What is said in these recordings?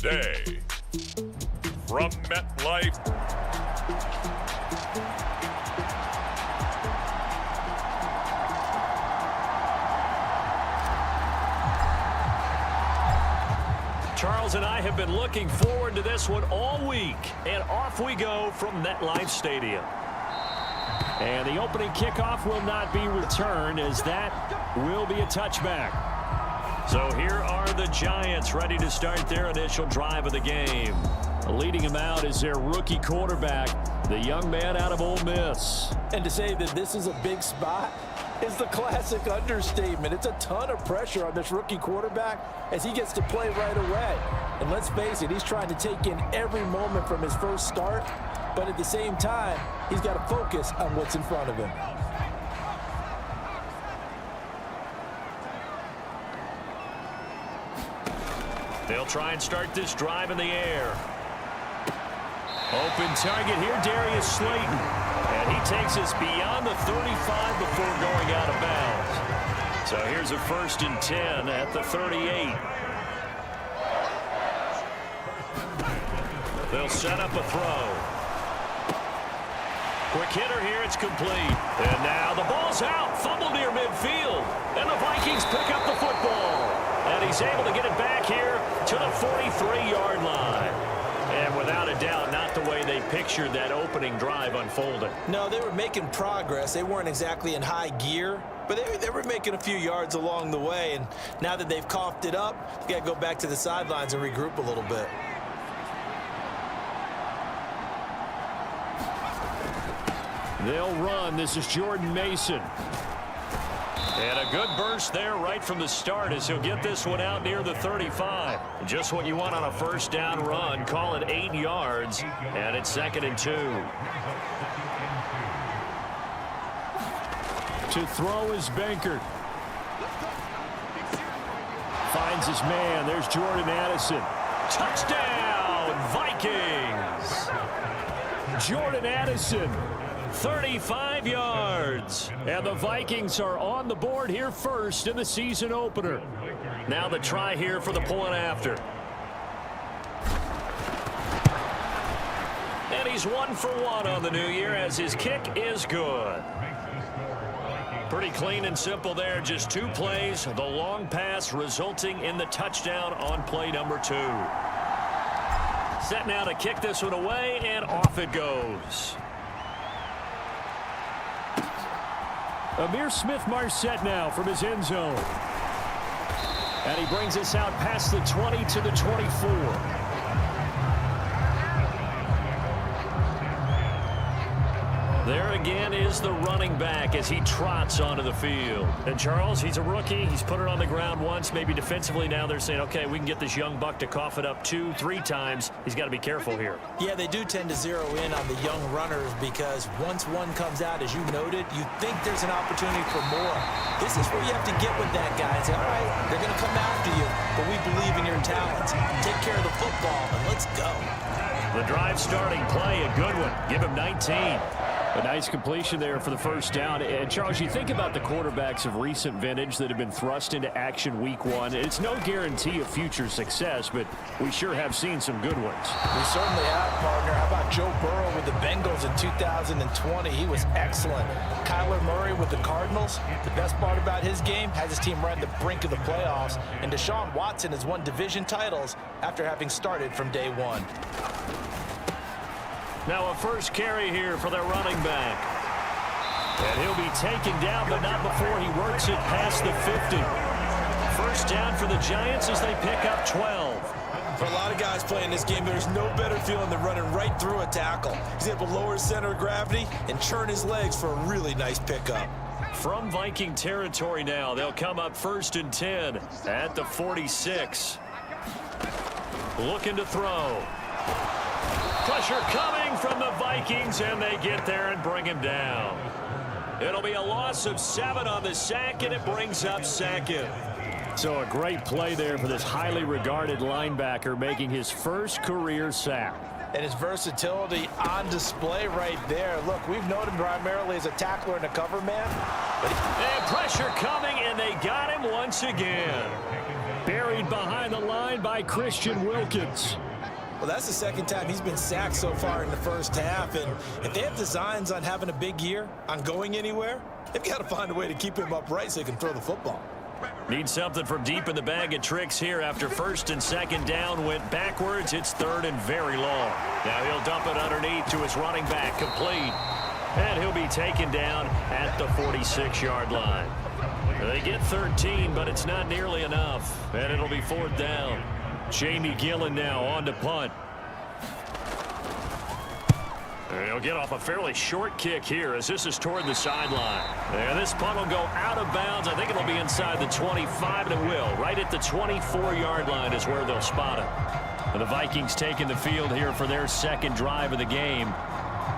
today. From MetLife, Charles and I have been looking forward to this one all week, and off we go from MetLife Stadium. And the opening kickoff will not be returned, as that will be a touchback. So here are the Giants ready to start their initial drive of the game. Leading them out is their rookie quarterback, the young man out of Ole Miss. And to say that this is a big spot is the classic understatement. It's a ton of pressure on this rookie quarterback as he gets to play right away. And let's face it, he's trying to take in every moment from his first start, but at the same time, he's got to focus on what's in front of him. They'll try and start this drive in the air. Open target here, Darius Slayton. And he takes us beyond the 35 before going out of bounds. So here's a 1st and 10 at the 38. They'll set up a throw. Quick hitter here, it's complete. And now the ball's out, fumbled near midfield. And the Vikings pick up the football. And he's able to get it back here to the 43-yard line. And without a doubt, not the way they pictured that opening drive unfolding. No, they were making progress. They weren't exactly in high gear, but they were making a few yards along the way. And now that they've coughed it up, you got to go back to the sidelines and regroup a little bit. They'll run. This is Jordan Mason. And a good burst there right from the start as he'll get this one out near the 35. Just what you want on a first down run. Call it 8 yards, and it's 2nd and 2. To throw is Bankert. Finds his man. There's Jordan Addison. Touchdown, Vikings! Jordan Addison. 35 yards. And the Vikings are on the board here first in the season opener. Now the try here for the point after. And he's 1 for 1 on the new year as his kick is good. Pretty clean and simple there. Just 2 plays. The long pass resulting in the touchdown on play number 2. Set now to kick this one away, and off it goes. Amir Smith-Marset now from his end zone. And he brings us out past the 20 to the 24. There again is the running back as he trots onto the field. And Charles, he's a rookie. He's put it on the ground once, maybe defensively. Now they're saying, okay, we can get this young buck to cough it up 2, 3 times. He's got to be careful here. Yeah, they do tend to zero in on the young runners because once one comes out, as you noted, you think there's an opportunity for more. This is where you have to get with that guy and say, all right, they're going to come after you, but we believe in your talents. Take care of the football, and let's go. The drive starting play, a good one. Give him 19. A nice completion there for the first down. And Charles, you think about the quarterbacks of recent vintage that have been thrust into action week 1. It's no guarantee of future success, but we sure have seen some good ones. We certainly have, partner. How about Joe Burrow with the Bengals in 2020? He was excellent. Kyler Murray with the Cardinals. The best part about his game has his team right at the brink of the playoffs. And Deshaun Watson has won division titles after having started from day 1. Now a first carry here for their running back. And he'll be taken down, but not before he works it past the 50. First down for the Giants as they pick up 12. For a lot of guys playing this game, there's no better feeling than running right through a tackle. He's able to lower his center of gravity and churn his legs for a really nice pickup. From Viking territory now, they'll come up 1st and 10 at the 46. Looking to throw. Pressure coming from the Vikings, and they get there and bring him down. It'll be a loss of 7 on the sack, and it brings up 2nd. So a great play there for this highly regarded linebacker, making his first career sack. And his versatility on display right there. Look, we've known him primarily as a tackler and a cover man. And pressure coming, and they got him once again. Buried behind the line by Christian Wilkins. Well, that's the second time he's been sacked so far in the first half, and if they have designs on having a big year, on going anywhere, they've got to find a way to keep him upright so he can throw the football. Need something from deep in the bag of tricks here after first and second down went backwards. It's third and very long. Now he'll dump it underneath to his running back, complete. And he'll be taken down at the 46-yard line. They get 13, but it's not nearly enough, and it'll be fourth down. Jamie Gillen now on to punt. He'll get off a fairly short kick here as this is toward the sideline. And this punt will go out of bounds. I think it'll be inside the 25, and it will. Right at the 24-yard line is where they'll spot it. And the Vikings taking the field here for their second drive of the game.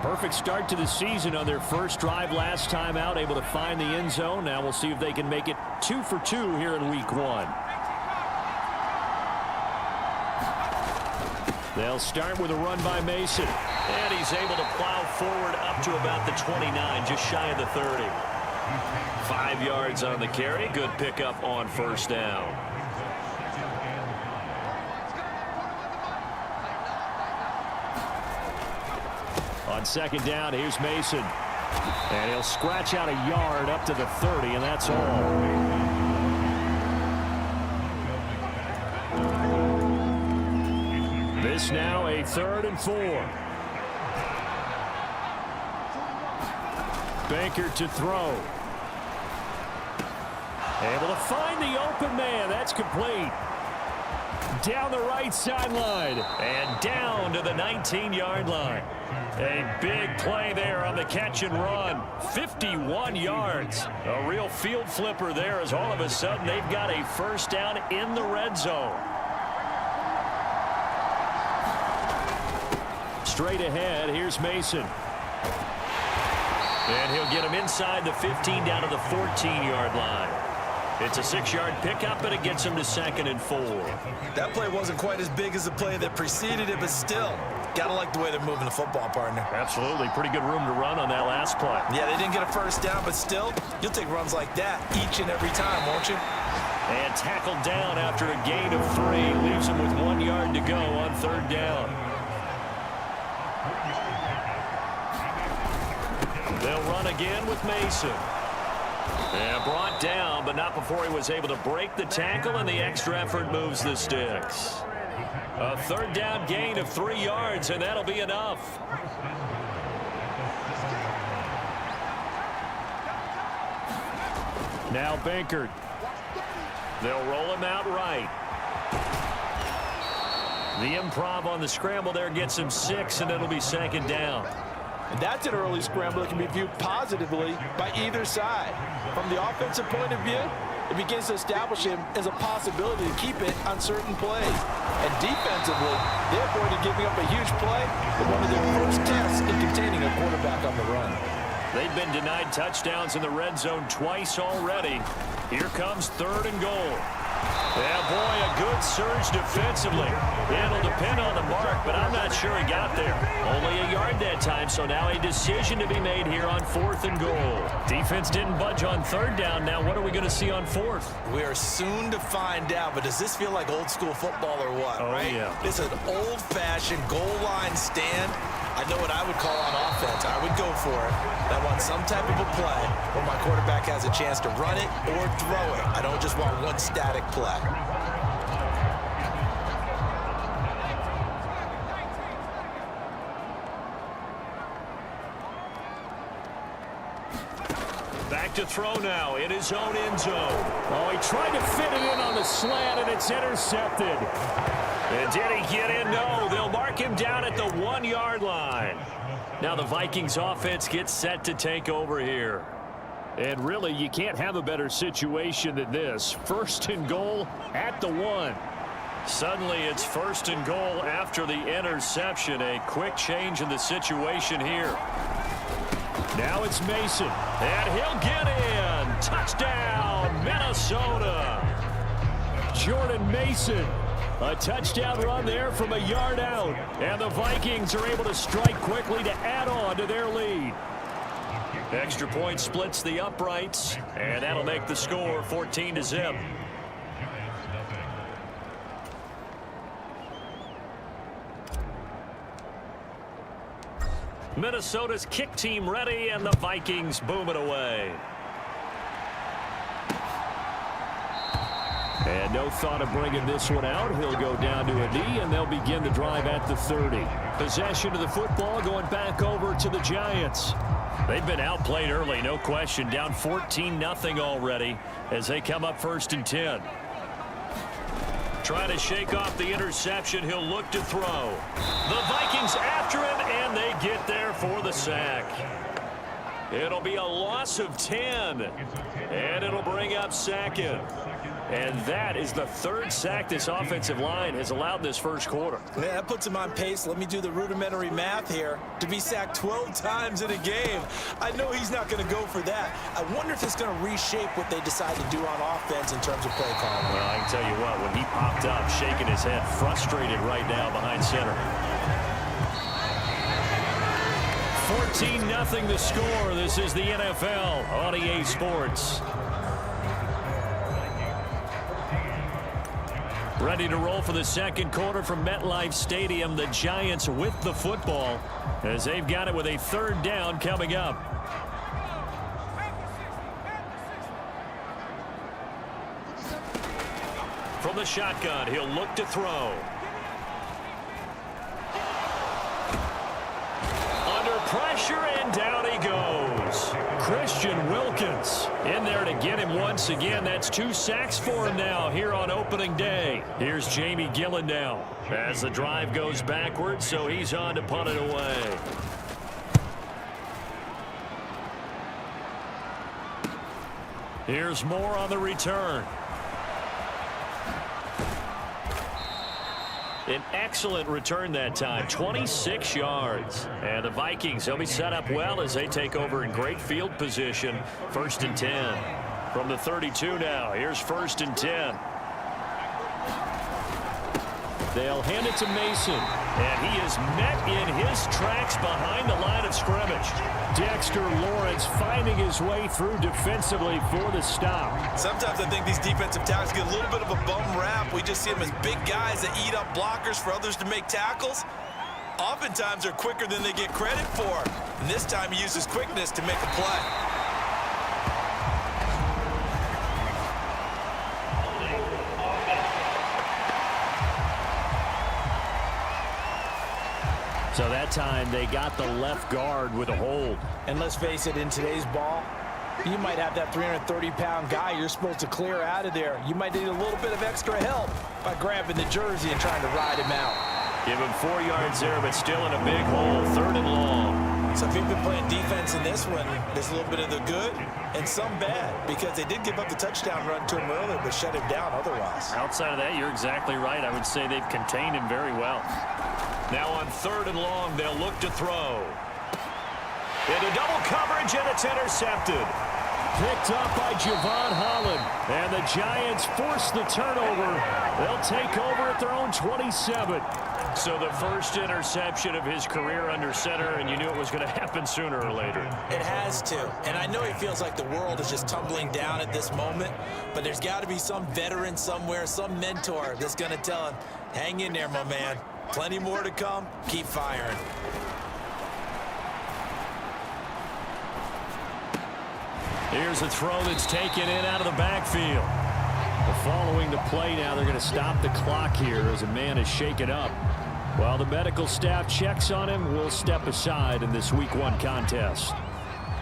Perfect start to the season on their first drive last time out, able to find the end zone. Now we'll see if they can make it 2 for 2 here in week 1. They'll start with a run by Mason. And he's able to plow forward up to about the 29, just shy of the 30. 5 yards on the carry. Good pickup on first down. On second down, here's Mason. And he'll scratch out a yard up to the 30, and that's all. This now a 3rd and 4. Baker to throw. Able to find the open man. That's complete. Down the right sideline. And down to the 19-yard line. A big play there on the catch and run. 51 yards. A real field flipper there as all of a sudden they've got a first down in the red zone. Straight ahead, here's Mason. And he'll get him inside the 15 down to the 14-yard line. It's a 6-yard pickup, but it gets him to 2nd and 4. That play wasn't quite as big as the play that preceded it, but still, gotta like the way they're moving the football, partner. Absolutely. Pretty good room to run on that last play. Yeah, they didn't get a first down, but still, you'll take runs like that each and every time, won't you? And tackled down after a gain of 3. Leaves him with 1 yard to go on 3rd down. They'll run again with Mason. And brought down, but not before he was able to break the tackle, and the extra effort moves the sticks. A 3rd down gain of 3 yards, and that'll be enough. Now Bankert. They'll roll him out right. The improv on the scramble there gets him 6, and it'll be 2nd down. And that's an early scramble that can be viewed positively by either side. From the offensive point of view, it begins to establish him as a possibility to keep it on certain plays. And defensively, they're going to giving up a huge play in one of their first tests in containing a quarterback on the run. They've been denied touchdowns in the red zone twice already. Here comes 3rd and goal. Yeah, boy, a good surge defensively. It'll depend on the mark, but I'm not sure he got there. Only a yard that time, so now a decision to be made here on 4th and goal. Defense didn't budge on 3rd down. Now what are we going to see on 4th? We are soon to find out, but does this feel like old school football or what, right? Yeah. It's an old-fashioned goal line stand. I know what I would call on offense. I would go for it. I want some type of a play where my quarterback has a chance to run it or throw it. I don't just want one static play. Back to throw now in his own end zone. Oh, he tried to fit it in on the slant, and it's intercepted. And did he get in? No, they'll mark him down at the 1-yard line. Now the Vikings offense gets set to take over here. And really, you can't have a better situation than this. 1st and goal at the 1. Suddenly, it's 1st and goal after the interception. A quick change in the situation here. Now it's Mason, and he'll get in. Touchdown, Minnesota. Jordan Mason. A touchdown run there from a yard out. And the Vikings are able to strike quickly to add on to their lead. Extra point splits the uprights, and that'll make the score 14-0. Minnesota's kick team ready, and the Vikings boom it away. And no thought of bringing this one out. He'll go down to a knee, and they'll begin the drive at the 30. Possession of the football going back over to the Giants. They've been outplayed early, no question. Down 14-0 already as they come up 1st and 10. Trying to shake off the interception. He'll look to throw. The Vikings after him, and they get there for the sack. It'll be a loss of 10, and it'll bring up 2nd. And that is the 3rd sack this offensive line has allowed this first quarter. Yeah, that puts him on pace. Let me do the rudimentary math here. To be sacked 12 times in a game, I know he's not going to go for that. I wonder if it's going to reshape what they decide to do on offense in terms of play calling. Well, I can tell you what, when he popped up, shaking his head, frustrated right now behind center. 14-0 the score. This is the NFL on EA Sports. Ready to roll for the second quarter from MetLife Stadium. The Giants with the football as they've got it with a 3rd down coming up. From the shotgun, he'll look to throw. Under pressure, and down he goes. Christian Wilkins in there to get him once again. That's 2 sacks for him now here on opening day. Here's Jamie Gillen now as the drive goes backwards, so he's on to punt it away. Here's Moore on the return. An excellent return that time, 26 yards. And the Vikings, they'll be set up well as they take over in great field position. 1st and 10. From the 32 now, here's 1st and 10. They'll hand it to Mason. And he is met in his tracks behind the line of scrimmage. Dexter Lawrence finding his way through defensively for the stop. Sometimes I think these defensive tackles get a little bit of a bum rap. We just see them as big guys that eat up blockers for others to make tackles. Oftentimes they're quicker than they get credit for. And this time he uses quickness to make a play. So that time they got the left guard with a hold. And let's face it, in today's ball, you might have that 330-pound guy you're supposed to clear out of there. You might need a little bit of extra help by grabbing the jersey and trying to ride him out. Give him 4 yards there, but still in a big hole, 3rd and long. So if you've been playing defense in this one, there's a little bit of the good and some bad, because they did give up the touchdown run to him earlier, but shut him down otherwise. Outside of that, you're exactly right. I would say they've contained him very well. Now on 3rd and long, they'll look to throw. Into double coverage, and it's intercepted. Picked up by Javon Holland. And the Giants force the turnover. They'll take over at their own 27. So the first interception of his career under center, and you knew it was going to happen sooner or later. It has to. And I know he feels like the world is just tumbling down at this moment, but there's got to be some veteran somewhere, some mentor that's going to tell him, hang in there, my man. Plenty more to come. Keep firing. Here's a throw that's taken in out of the backfield. Following the play now, they're going to stop the clock here as a man is shaken up. While the medical staff checks on him, we'll step aside in this Week 1 contest.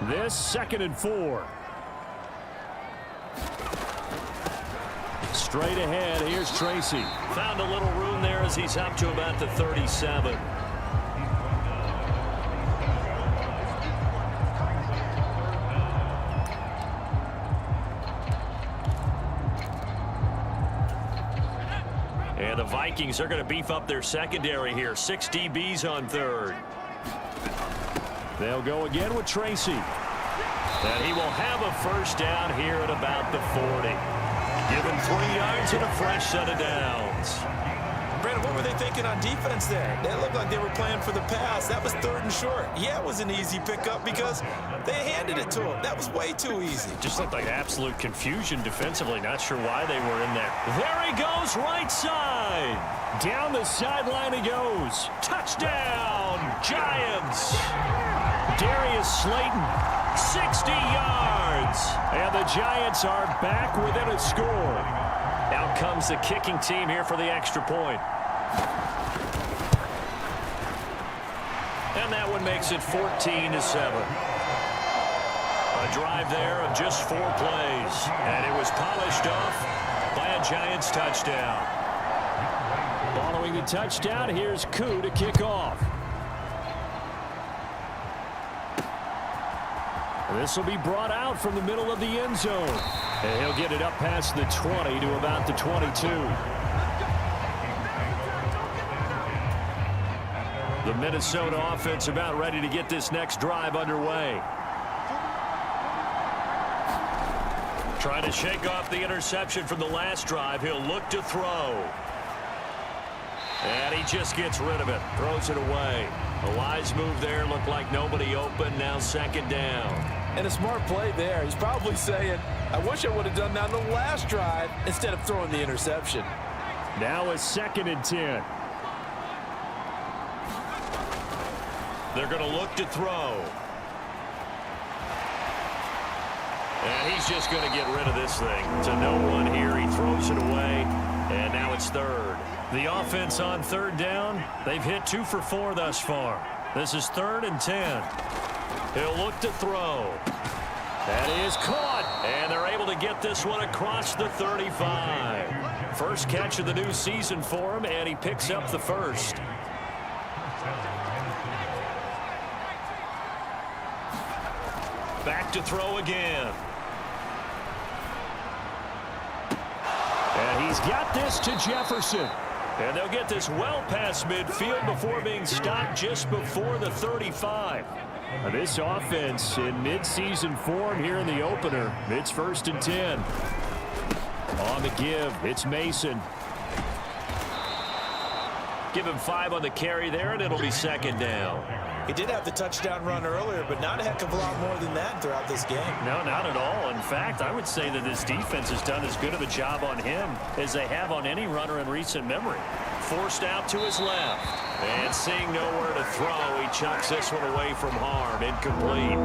This 2nd and 4. Straight ahead, here's Tracy. Found a little room there as he's up to about the 37. And the Vikings are going to beef up their secondary here. 6 DBs on 3rd. They'll go again with Tracy. And he will have a first down here at about the 40. Give him 3 yards and a fresh set of downs. Brandon, what were they thinking on defense there? They looked like they were playing for the pass. That was 3rd and short. Yeah, it was an easy pickup because they handed it to him. That was way too easy. Just looked like absolute confusion defensively. Not sure why they were in there. There he goes, right side. Down the sideline he goes. Touchdown, Giants. Darius Slayton, 60 yards. And the Giants are back within a score. Out comes the kicking team here for the extra point. And that one makes it 14-7. A drive there of just 4 plays. And it was polished off by a Giants touchdown. Following the touchdown, here's Koo to kick off. This will be brought out from the middle of the end zone. And he'll get it up past the 20 to about the 22. The Minnesota offense about ready to get this next drive underway. Trying to shake off the interception from the last drive. He'll look to throw. And he just gets rid of it. Throws it away. A wise move there. Looked like nobody open. Now second down. And a smart play there. He's probably saying, I wish I would have done that on the last drive instead of throwing the interception. Now a 2nd and 10. They're going to look to throw. And he's just going to get rid of this thing. To no one here. He throws it away. And now it's 3rd. The offense on 3rd down. They've hit 2 for 4 thus far. This is 3rd and 10. He'll look to throw. That is caught. And they're able to get this one across the 35. First catch of the new season for him, and he picks up the first. Back to throw again. And he's got this to Jefferson. And they'll get this well past midfield before being stopped just before the 35. This offense in midseason form here in the opener. It's 1st and 10. On the give, it's Mason. Give him 5 on the carry there, and it'll be 2nd down. He did have the touchdown run earlier, but not a heck of a lot more than that throughout this game. No, not at all. In fact, I would say that this defense has done as good of a job on him as they have on any runner in recent memory. Forced out to his left. And seeing nowhere to throw, he chucks this one away from harm. Incomplete.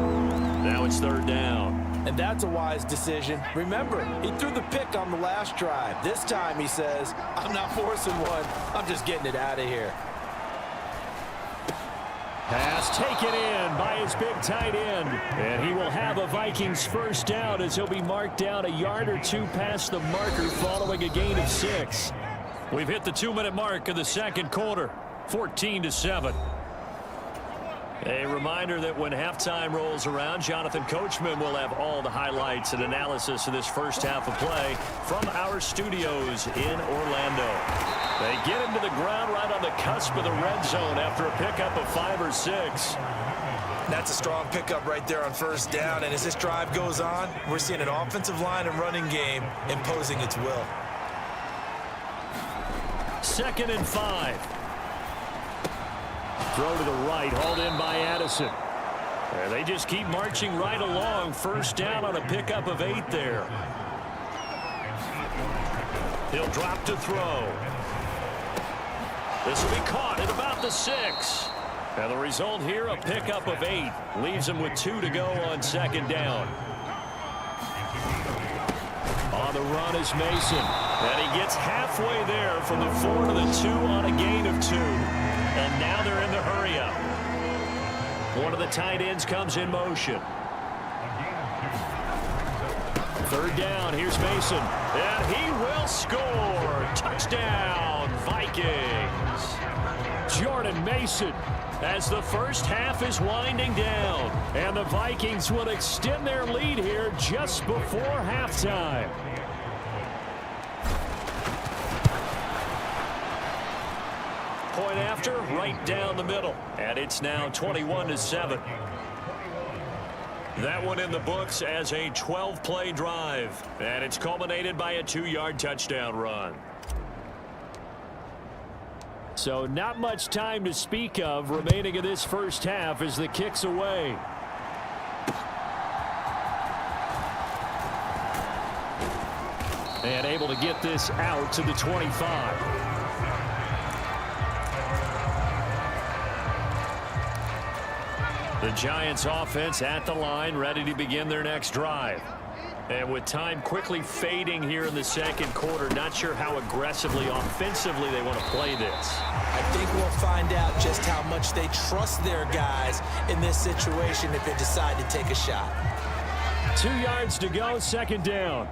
Now it's 3rd down. And that's a wise decision. Remember, he threw the pick on the last drive. This time he says, I'm not forcing one. I'm just getting it out of here. Pass taken in by his big tight end. And he will have a Vikings first down as he'll be marked down a yard or 2 past the marker following a gain of 6. We've hit the 2-minute mark of the 2nd quarter. 14-7. A reminder that when halftime rolls around, Jonathan Coachman will have all the highlights and analysis of this first half of play from our studios in Orlando. They get him to the ground right on the cusp of the red zone after a pickup of 5 or 6. That's a strong pickup right there on 1st down. And as this drive goes on, we're seeing an offensive line and running game imposing its will. 2nd and 5. Throw to the right, hauled in by Addison. And they just keep marching right along. 1st down on a pickup of 8 there. He'll drop to throw. This will be caught at about the 6. And the result here, a pickup of 8. Leaves him with 2 to go on 2nd down. On the run is Mason. And he gets halfway there from the 4 to the 2 on a gain of 2. And now they're in the hurry-up. One of the tight ends comes in motion. 3rd down, here's Mason. And he will score. Touchdown, Vikings. Jordan Mason as the first half is winding down. And the Vikings will extend their lead here just before halftime. Point after, right down the middle. And it's now 21-7. That one in the books as a 12-play drive. And it's culminated by a 2-yard touchdown run. So not much time to speak of remaining in this first half as the kick's away. And able to get this out to the 25. The Giants offense at the line, ready to begin their next drive. And with time quickly fading here in the second quarter, not sure how aggressively, offensively they want to play this. I think we'll find out just how much they trust their guys in this situation if they decide to take a shot. 2 yards to go, second down.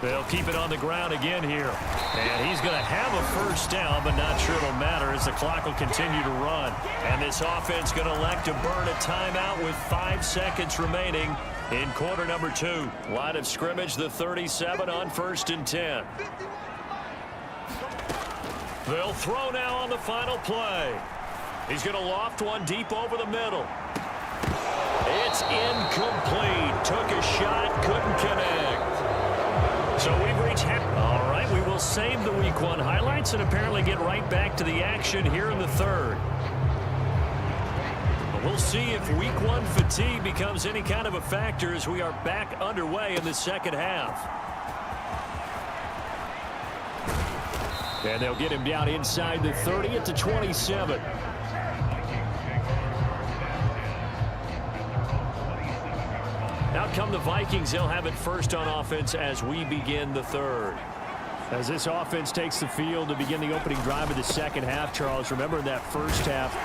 They'll keep it on the ground again here. And he's going to have a first down, but not sure it'll matter as the clock will continue to run. And this offense going to elect to burn a timeout with 5 seconds remaining in quarter number 2. Line of scrimmage, the 37 on 1st and 10. They'll throw now on the final play. He's going to loft one deep over the middle. It's incomplete. Took a shot, couldn't connect. So we've reached half. All right, we will save the Week 1 highlights and apparently get right back to the action here in the third. But we'll see if Week 1 fatigue becomes any kind of a factor as we are back underway in the second half. And they'll get him down inside the 30 at the 27. Out come the Vikings. They'll have it first on offense as we begin the third. As this offense takes the field to begin the opening drive of the second half, Charles, remember in that first half,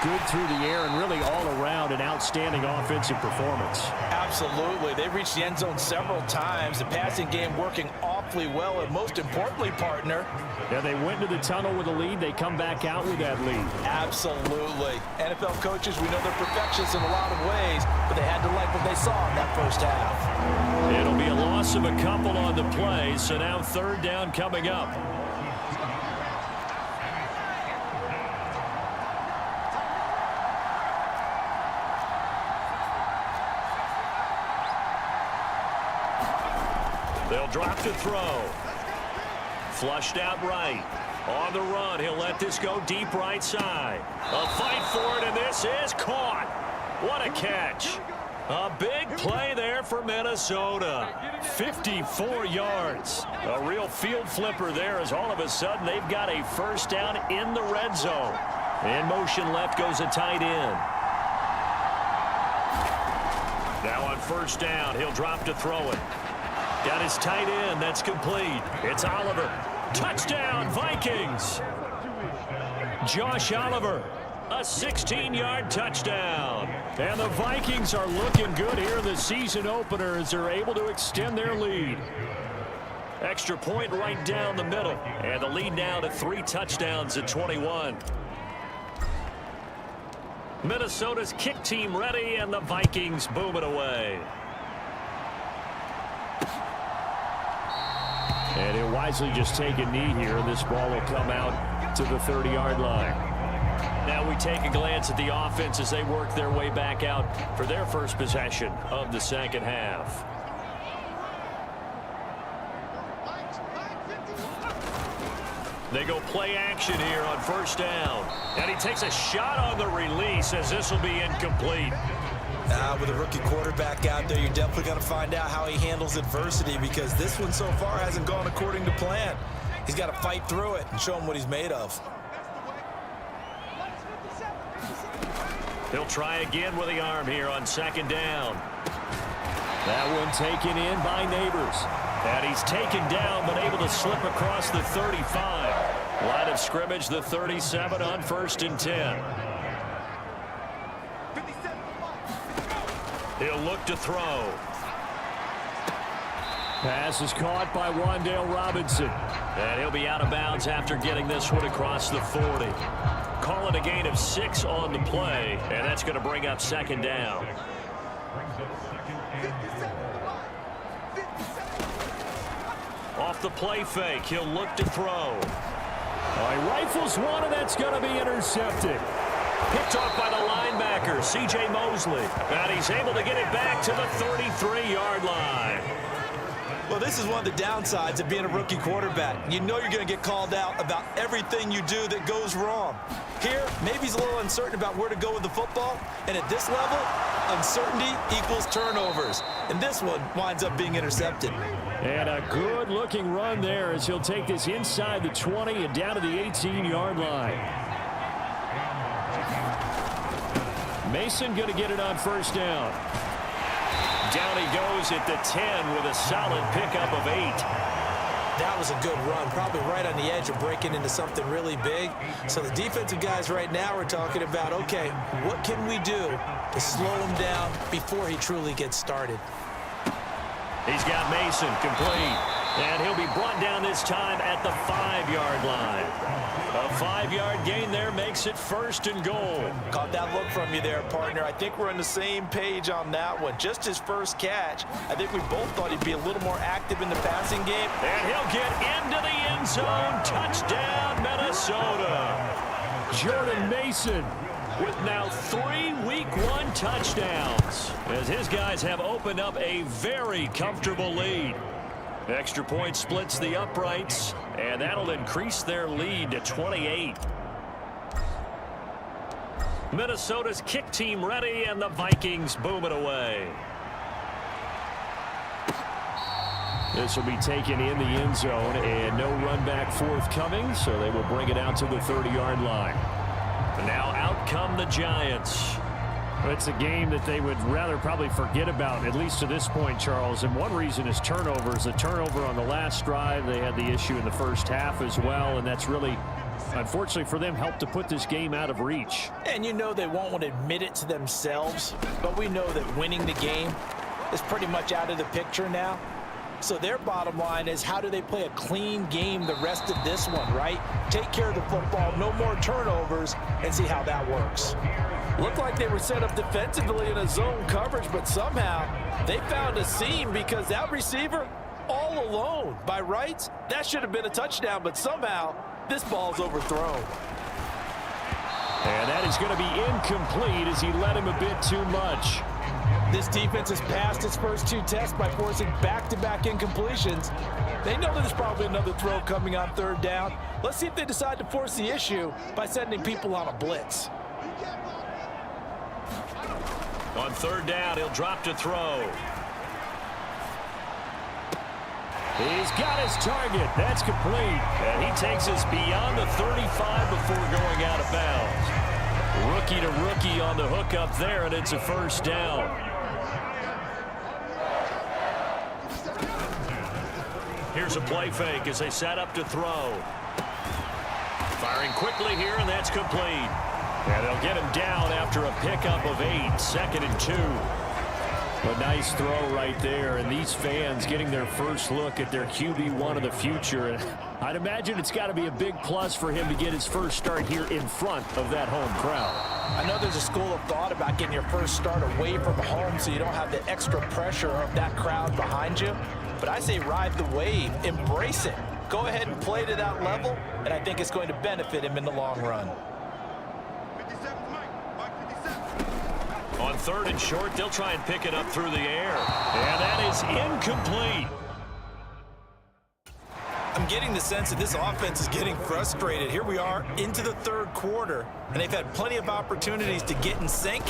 good through the air and really all around an outstanding offensive performance. Absolutely. They reached the end zone several times. The passing game working awfully well, and most importantly, partner. Yeah, they went into the tunnel with a lead. They come back out with that lead. Absolutely. NFL coaches, we know they're perfectionists in a lot of ways, but they had to like what they saw in that first half. It'll be a loss of a couple on the play, so now third down coming up. They'll drop to throw. Flushed out right. On the run, he'll let this go deep right side. A fight for it, and this is caught. What a catch. A big play there for Minnesota. 54 yards. A real field flipper there as all of a sudden they've got a first down in the red zone. In motion left goes a tight end. Now on first down, he'll drop to throw it. Got his tight end. That's complete. It's Oliver. Touchdown, Vikings. Josh Oliver. A 16-yard touchdown. And the Vikings are looking good here in the season opener as they're able to extend their lead. Extra point right down the middle. And the lead now to 3 touchdowns at 21. Minnesota's kick team ready, and the Vikings boom it away. And he'll wisely just take a knee here, and this ball will come out to the 30-yard line. Now we take a glance at the offense as they work their way back out for their first possession of the second half. They go play action here on first down. And he takes a shot on the release as this will be incomplete. With a rookie quarterback out there, you're definitely going to find out how he handles adversity, because this one so far hasn't gone according to plan. He's got to fight through it and show him what he's made of. He'll try again with the arm here on second down. That one taken in by Neighbors. And he's taken down but able to slip across the 35. Line of scrimmage, the 37 on 1st and 10. He'll look to throw. Pass is caught by Wan'Dale Robinson. And he'll be out of bounds after getting this one across the 40. Call it a gain of 6 on the play, and that's going to bring up second down. Off the play fake, he'll look to throw. He rifles one, and that's going to be intercepted. Picked off by the linebacker, C.J. Mosley. And he's able to get it back to the 33-yard line. Well, this is one of the downsides of being a rookie quarterback. You know you're going to get called out about everything you do that goes wrong. Here, maybe he's a little uncertain about where to go with the football. And at this level, uncertainty equals turnovers. And this one winds up being intercepted. And a good-looking run there as he'll take this inside the 20 and down to the 18-yard line. Mason going to get it on first down. Down he goes at the 10 with a solid pickup of 8. That was a good run, probably right on the edge of breaking into something really big. So the defensive guys right now are talking about, okay, what can we do to slow him down before he truly gets started? He's got Mason complete. And he'll be brought down this time at the 5-yard line. A 5-yard gain there makes it first and goal. Caught that look from you there, partner. I think we're on the same page on that one. Just his first catch. I think we both thought he'd be a little more active in the passing game. And he'll get into the end zone. Touchdown, Minnesota. Jordan Mason with now 3 Week 1 touchdowns, as his guys have opened up a very comfortable lead. Extra point splits the uprights, and that'll increase their lead to 28. Minnesota's kick team ready, and the Vikings boom it away. This will be taken in the end zone, and no run back forthcoming, so they will bring it out to the 30-yard line. And now out come the Giants. It's a game that they would rather probably forget about, at least to this point, Charles. And one reason is turnovers. The turnover on the last drive, they had the issue in the first half as well, and that's really, unfortunately for them, helped to put this game out of reach. And you know they won't want to admit it to themselves, but we know that winning the game is pretty much out of the picture now. So their bottom line is, how do they play a clean game the rest of this one, right? Take care of the football, no more turnovers, and see how that works. Looked like they were set up defensively in a zone coverage, but somehow they found a seam because that receiver all alone. By rights, that should have been a touchdown, but somehow this ball's overthrown. And that is going to be incomplete as he led him a bit too much. This defense has passed its first 2 tests by forcing back-to-back incompletions. They know there's probably another throw coming on 3rd down. Let's see if they decide to force the issue by sending people on a blitz. On 3rd down, he'll drop to throw. He's got his target. That's complete. And he takes us beyond the 35 before going out of bounds. Rookie to rookie on the hook up there, and it's a first down. Here's a play fake as they set up to throw. Firing quickly here, and that's complete. And they'll get him down after a pickup of 8, 2nd and 2. A nice throw right there, and these fans getting their first look at their QB1 of the future. And I'd imagine it's got to be a big plus for him to get his first start here in front of that home crowd. I know there's a school of thought about getting your first start away from home so you don't have the extra pressure of that crowd behind you. But I say ride the wave, embrace it. Go ahead and play to that level, and I think it's going to benefit him in the long run. On 3rd and short, they'll try and pick it up through the air. And that is incomplete. I'm getting the sense that this offense is getting frustrated. Here we are into the 3rd quarter, and they've had plenty of opportunities to get in sync.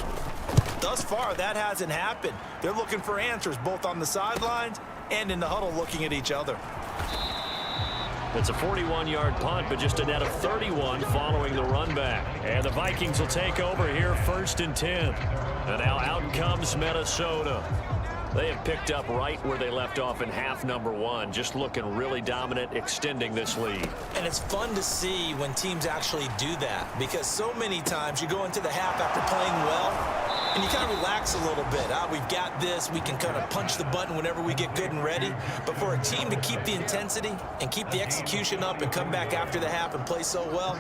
Thus far, that hasn't happened. They're looking for answers both on the sidelines and in the huddle looking at each other. It's a 41-yard punt, but just a net of 31 following the run back. And the Vikings will take over here 1st and 10. And now out comes Minnesota. They have picked up right where they left off in half number 1, just looking really dominant, extending this lead. And it's fun to see when teams actually do that, because so many times you go into the half after playing well, and you kind of relax a little bit. We've got this. We can kind of punch the button whenever we get good and ready. But for a team to keep the intensity and keep the execution up and come back after the half and play so well,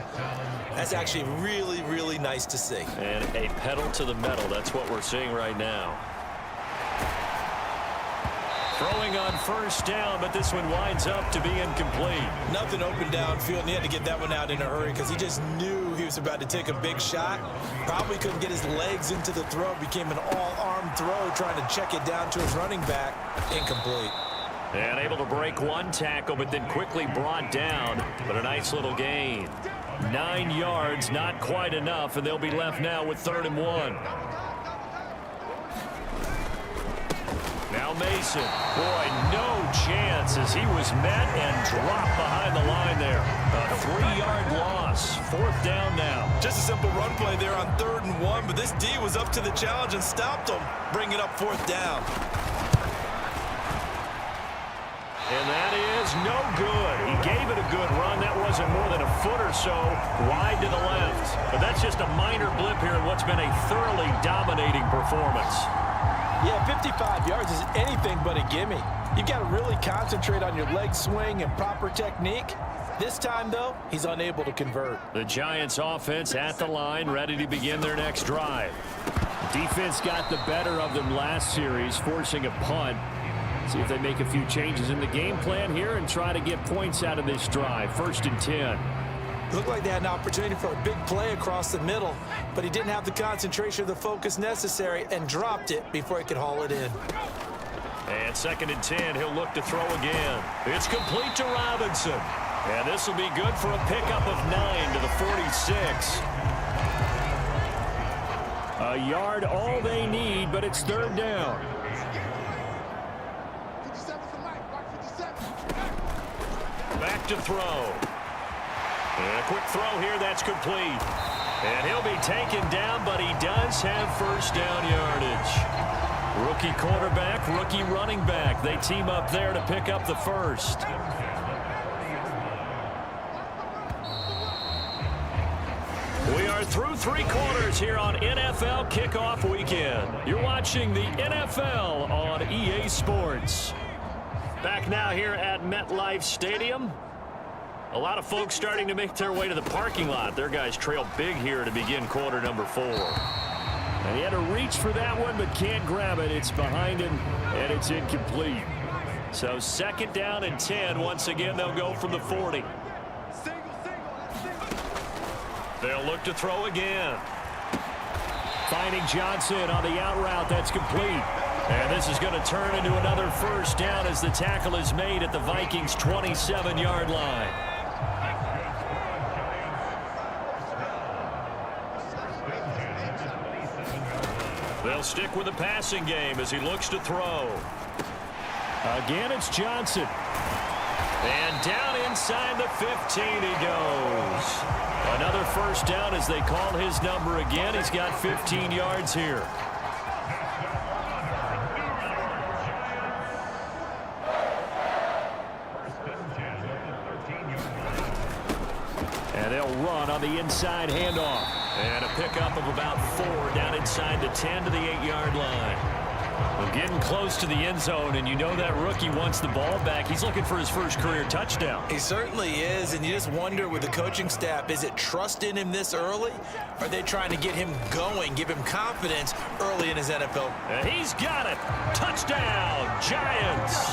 that's actually really, really nice to see. And a pedal to the metal. That's what we're seeing right now. Throwing on 1st down, but this one winds up to be incomplete. Nothing open downfield, and he had to get that one out in a hurry because he just knew he was about to take a big shot. Probably couldn't get his legs into the throw. Became an all-arm throw, trying to check it down to his running back. Incomplete. And able to break one tackle, but then quickly brought down. But a nice little gain. 9 yards, not quite enough, and they'll be left now with 3rd and 1. Now Mason. Boy, no chance as he was met and dropped behind the line there. A 3-yard loss. 4th down now. Just a simple run play there on 3rd and 1, but this D was up to the challenge and stopped him, bringing up 4th down. And that is no good. He gave it a good run. That wasn't more than a foot or so wide to the left. But that's just a minor blip here in what's been a thoroughly dominating performance. Yeah, 55 yards is anything but a gimme. You've got to really concentrate on your leg swing and proper technique. This time, though, he's unable to convert. The Giants offense at the line, ready to begin their next drive. Defense got the better of them last series, forcing a punt. See if they make a few changes in the game plan here and try to get points out of this drive. 1st and 10. Looked like they had an opportunity for a big play across the middle, but he didn't have the concentration or the focus necessary and dropped it before he could haul it in. And 2nd and 10, he'll look to throw again. It's complete to Robinson. And this will be good for a pickup of 9 to the 46. A yard all they need, but it's 3rd down. Back to throw. And a quick throw here, that's complete. And he'll be taken down, but he does have 1st down yardage. Rookie quarterback, rookie running back. They team up there to pick up the 1st. We are through 3 quarters here on NFL Kickoff Weekend. You're watching the NFL on EA Sports. Back now here at MetLife Stadium. A lot of folks starting to make their way to the parking lot. Their guys trail big here to begin quarter number 4. And he had to reach for that one, but can't grab it. It's behind him, and it's incomplete. So 2nd down and 10. Once again, they'll go from the 40. They'll look to throw again. Finding Johnson on the out route. That's complete. And this is going to turn into another 1st down as the tackle is made at the Vikings' 27-yard line. They'll stick with the passing game as he looks to throw. Again, it's Johnson. And down inside the 15 he goes. Another 1st down as they call his number again. He's got 15 yards here. And they'll run on the inside handoff. And a pickup of about 4 down inside the 10 to the 8-yard line. Well, getting close to the end zone, and you know that rookie wants the ball back. He's looking for his 1st career touchdown. He certainly is, and you just wonder with the coaching staff, is it trust in him this early? Are they trying to get him going, give him confidence early in his NFL? And he's got it. Touchdown, Giants.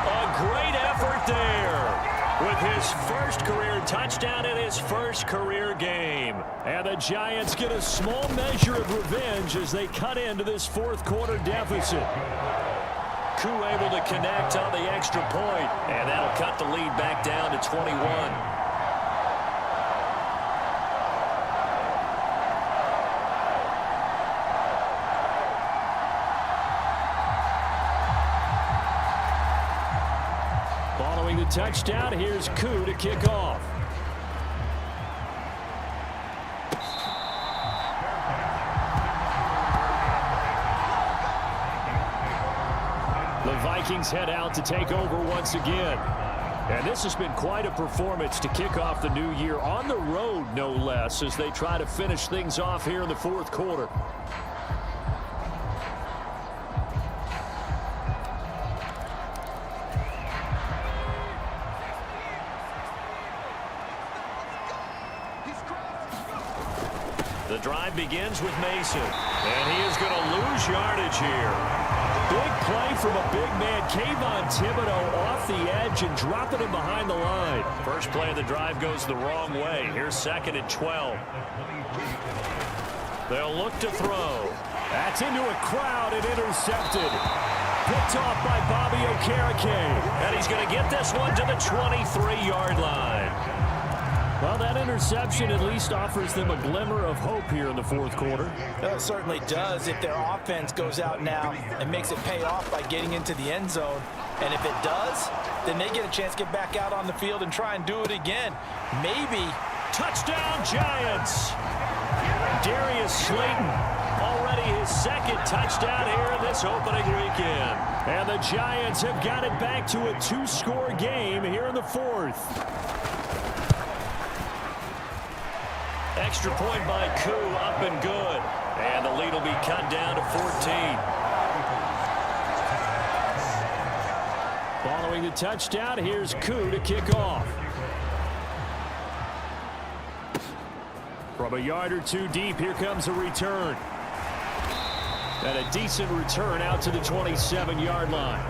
A great effort there with his 1st career touchdown in his 1st career game. And the Giants get a small measure of revenge as they cut into this 4th quarter deficit. Koo able to connect on the extra point, and that'll cut the lead back down to 21. Following the touchdown, here's Koo to kick off. The Vikings head out to take over once again. And this has been quite a performance to kick off the new year on the road, no less, as they try to finish things off here in the 4th quarter. The drive begins with Mason, and he is going to lose yardage here. Big play from a big man, Kayvon Thibodeau, off the edge and dropping him behind the line. First play of the drive goes the wrong way. Here's 2nd and 12. They'll look to throw. That's into a crowd and intercepted. picked off by Bobby Okereke. And he's going to get this one to the 23-yard line. Well, that interception at least offers them a glimmer of hope here in the fourth quarter. It certainly does if their offense goes out now and makes it pay off by getting into the end zone. And if it does, then they get a chance to get back out on the field and try and do it again. Maybe. Touchdown, Giants! Darius Slayton, already his second touchdown here in this opening weekend. And the Giants have got it back to a two-score game here in the fourth. Extra point by Koo, up and good. And the lead will be cut down to 14. Following the touchdown, here's Koo to kick off. From a yard or two deep, here comes a return. And a decent return out to the 27-yard line.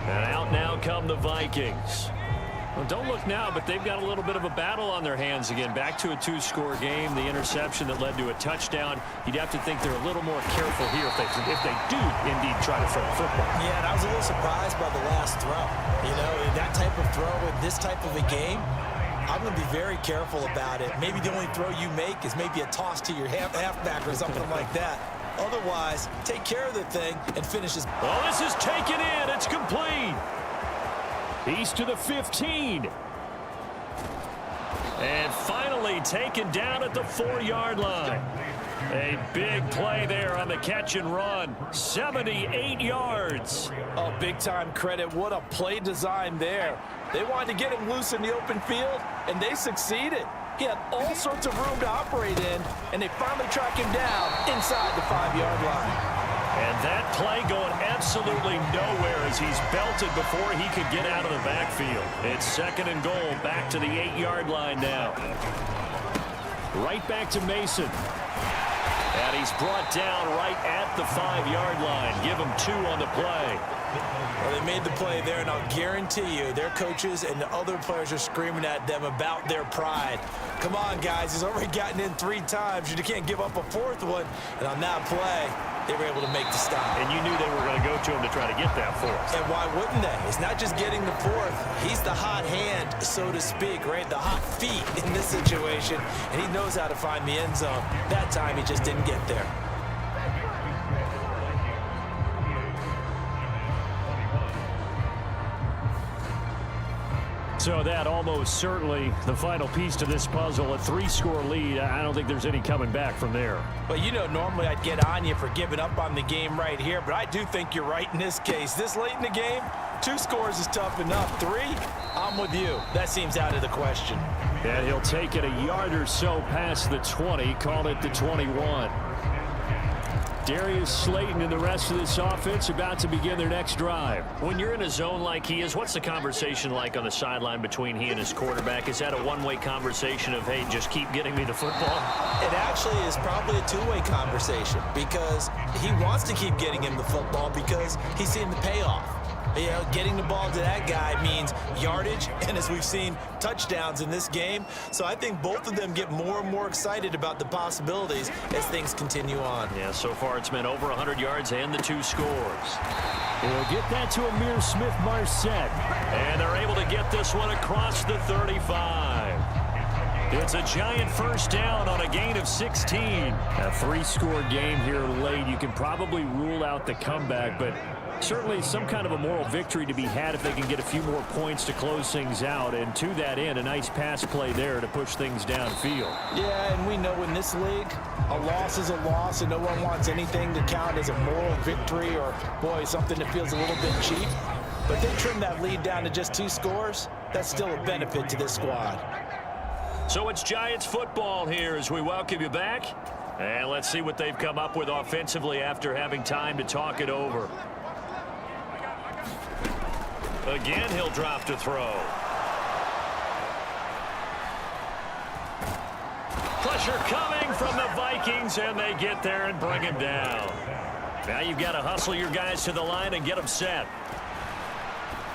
And out now come the Vikings. Well, don't look now, but they've got a little bit of a battle on their hands again. Back to a two-score game. The interception that led to a touchdown. You'd have to think they're a little more careful here if they do indeed try to throw the football. Yeah, and I was a little surprised by the last throw. You know, in that type of throw in this type of a game, I'm going to be very careful about it. Maybe the only throw you make is maybe a toss to your halfback or something like that. Otherwise, take care of the thing and finish this. Oh, this is taken in. It's complete. He's to the 15. And finally taken down at the 4-yard line. A big play there on the catch and run. 78 yards. Oh, big-time credit. What a play design there. They wanted to get him loose in the open field, and they succeeded. He had all sorts of room to operate in, and they finally track him down inside the 5-yard line. And that play going absolutely nowhere as he's belted before he could get out of the backfield. It's second and goal, back to the 8-yard line now. Right back to Mason. And he's brought down right at the 5-yard line. Give him 2 on the play. Well, they made the play there, and I'll guarantee you their coaches and the other players are screaming at them about their pride. Come on, guys. He's already gotten in 3 times. You can't give up a 4th one. And on that play, they were able to make the stop. And you knew they were going to go to him to try to get that 4th. And why wouldn't they? It's not just getting the 4th. He's the hot hand, so to speak, right? The hot feet in this situation. And he knows how to find the end zone. That time, he just didn't get there. So that almost certainly the final piece to this puzzle, a 3-score lead. I don't think there's any coming back from there. Well, you know, normally I'd get on you for giving up on the game right here, but I do think you're right in this case. This late in the game, 2 scores is tough enough. 3, I'm with you. That seems out of the question. And he'll take it a yard or so past the 20, call it the 21. Darius Slayton and the rest of this offense about to begin their next drive. When you're in a zone like he is, what's the conversation like on the sideline between he and his quarterback? Is that a one-way conversation of, hey, just keep getting me the football? It actually is probably a 2-way conversation because he wants to keep getting him the football because he's seeing the payoff. You know, getting the ball to that guy means yardage, and as we've seen, touchdowns in this game. So I think both of them get more and more excited about the possibilities as things continue on. Yeah, so far it's been over 100 yards and the 2 scores. We'll get that to Amir Smith-Marset. And they're able to get this one across the 35. It's a giant first down on a gain of 16. A 3-score game here late. You can probably rule out the comeback, but certainly some kind of a moral victory to be had if they can get a few more points to close things out. And to that end, a nice pass play there to push things downfield. Yeah, and we know in this league, a loss is a loss, and no one wants anything to count as a moral victory or, boy, something that feels a little bit cheap. But they trim that lead down to just 2 scores. That's still a benefit to this squad. So it's Giants football here as we welcome you back. And let's see what they've come up with offensively after having time to talk it over. Again, he'll drop to throw. Pressure coming from the Vikings, and they get there and bring him down. Now you've got to hustle your guys to the line and get them set.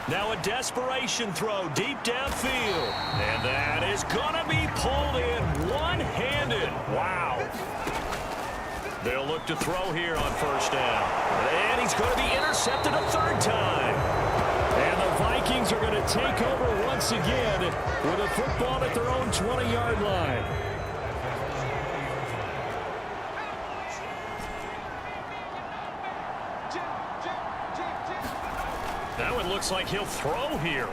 Now a desperation throw deep downfield. And that is going to be pulled in one-handed. Wow. They'll look to throw here on first down. And he's going to be intercepted a third time. And the Vikings are going to take over once again with a football at their own 20-yard line. Now it looks like he'll throw here.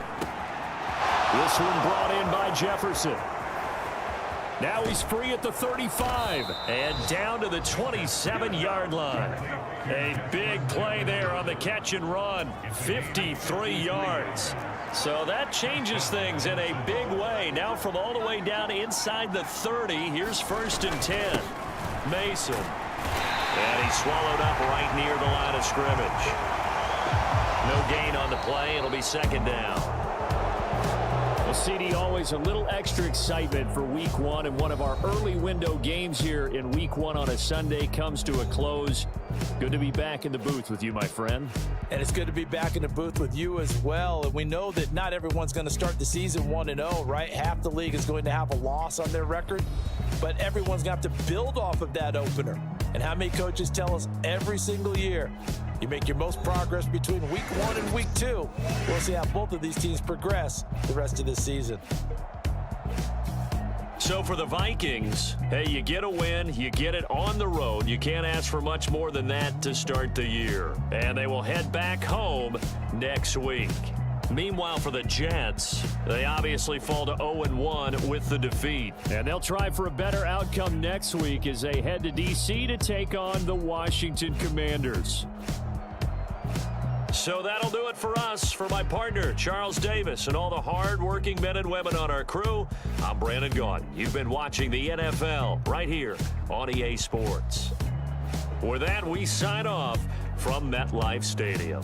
This one brought in by Jefferson. Now he's free at the 35 and down to the 27-yard line. A big play there on the catch and run, 53 yards. So that changes things in a big way. Now from all the way down inside the 30, here's 1st and 10. Mason. And he's swallowed up right near the line of scrimmage. No gain on the play. It'll be 2nd down. Well, CD, always a little extra excitement for week 1, and one of our early window games here in week 1 on a Sunday comes to a close. Good to be back in the booth with you, my friend. And it's good to be back in the booth with you as well. And we know that not everyone's going to start the season 1-0, right? Half the league is going to have a loss on their record, but everyone's going to have to build off of that opener. And how many coaches tell us every single year, you make your most progress between week 1 and week 2. We'll see how both of these teams progress the rest of this season. So for the Vikings, hey, you get a win, you get it on the road. You can't ask for much more than that to start the year. And they will head back home next week. Meanwhile, for the Jets, they obviously fall to 0-1 with the defeat. And they'll try for a better outcome next week as they head to D.C. to take on the Washington Commanders. So that'll do it for us. For my partner, Charles Davis, and all the hard-working men and women on our crew, I'm Brandon Gaudin. You've been watching the NFL right here on EA Sports. With that, we sign off from MetLife Stadium.